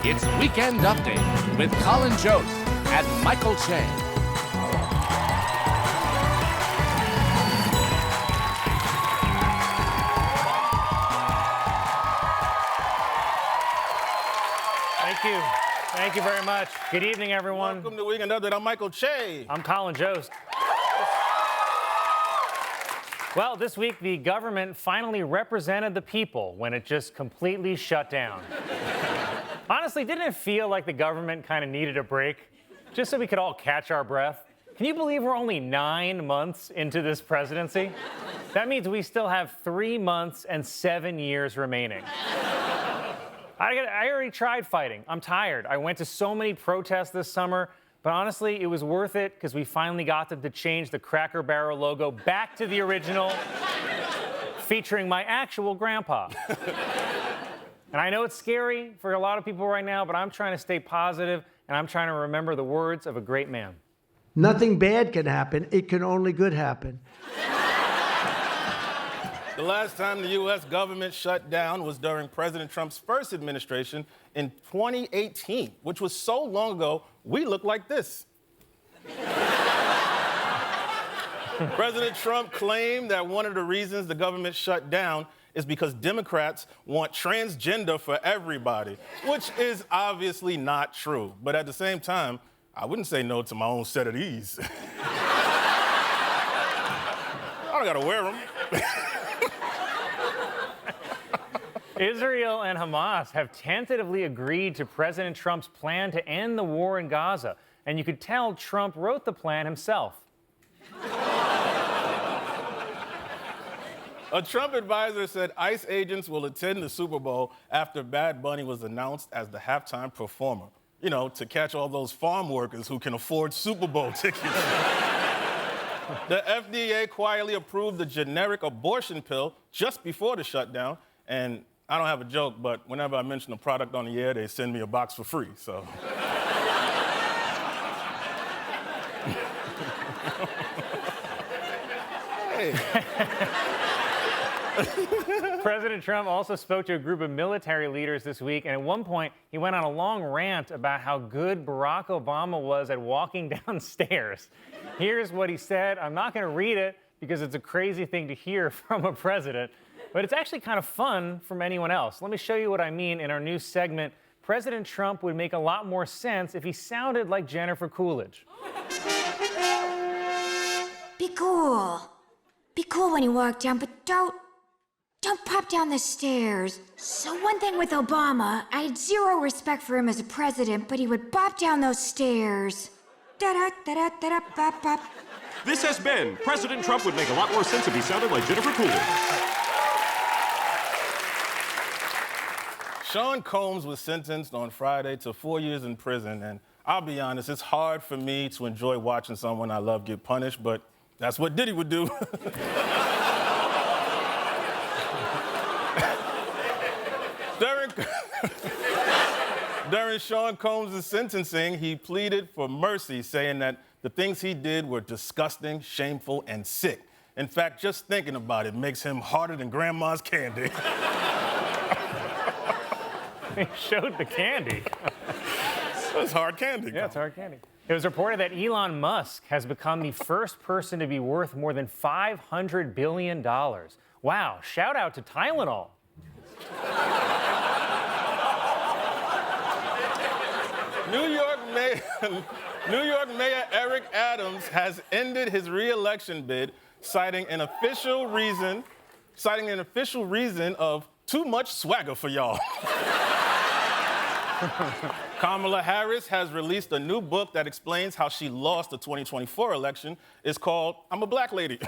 It's Weekend Update with Colin Jost and Michael Che. Thank you. Thank you very much. Good evening, everyone. Welcome to Weekend Update. I'm Michael Che. I'm Colin Jost. Well, this week, the government finally represented the people when it just completely shut down. Honestly, didn't it feel like the government kind of needed a break? Just so we could all catch our breath? Can you believe we're only 9 months into this presidency? That means we still have 3 months and 7 years remaining. I already tried fighting. I'm tired. I went to so many protests this summer, but honestly, it was worth it because we finally got them to change the Cracker Barrel logo back to the original, featuring my actual grandpa. And I know it's scary for a lot of people right now, but I'm trying to stay positive, and I'm trying to remember the words of a great man. Nothing bad can happen. It can only good happen. The last time the U.S. government shut down was during President Trump's first administration in 2018, which was so long ago, we look like this. President Trump claimed that one of the reasons the government shut down is because Democrats want transgender for everybody, which is obviously not true. But at the same time, I wouldn't say no to my own set of these. I don't gotta wear them. Israel and Hamas have tentatively agreed to President Trump's plan to end the war in Gaza. And you could tell Trump wrote the plan himself. A Trump advisor said ICE agents will attend the Super Bowl after Bad Bunny was announced as the halftime performer. You know, to catch all those farm workers who can afford Super Bowl tickets. The FDA quietly approved the generic abortion pill just before the shutdown. And I don't have a joke, but whenever I mention a product on the air, they send me a box for free, so. Hey. President Trump also spoke to a group of military leaders this week, and at one point, he went on a long rant about how good Barack Obama was at walking downstairs. Here's what he said. I'm not going to read it because it's a crazy thing to hear from a president, but it's actually kind of fun from anyone else. Let me show you what I mean in our new segment. President Trump would make a lot more sense if he sounded like Jennifer Coolidge. Be cool. Be cool when you walk down, but don't pop down the stairs. So one thing with Obama, I had zero respect for him as a president, but he would bop down those stairs. Da-da-da-da-da-bop-bop. This has been President Trump would make a lot more sense if he sounded like Jennifer Coolidge. Sean Combs was sentenced on Friday to 4 years in prison, and I'll be honest, it's hard for me to enjoy watching someone I love get punished, but that's what Diddy would do. During Sean Combs' sentencing, he pleaded for mercy, saying that the things he did were disgusting, shameful, and sick. In fact, just thinking about it makes him harder than grandma's candy. He showed the candy. It's hard candy. Yeah, it's hard candy. It was reported that Elon Musk has become the first person to be worth more than $500 billion. Wow, shout out to Tylenol. New York Mayor Eric Adams has ended his re-election bid, citing an official reason of too much swagger for y'all. Kamala Harris has released a new book that explains how she lost the 2024 election. It's called I'm a Black Lady.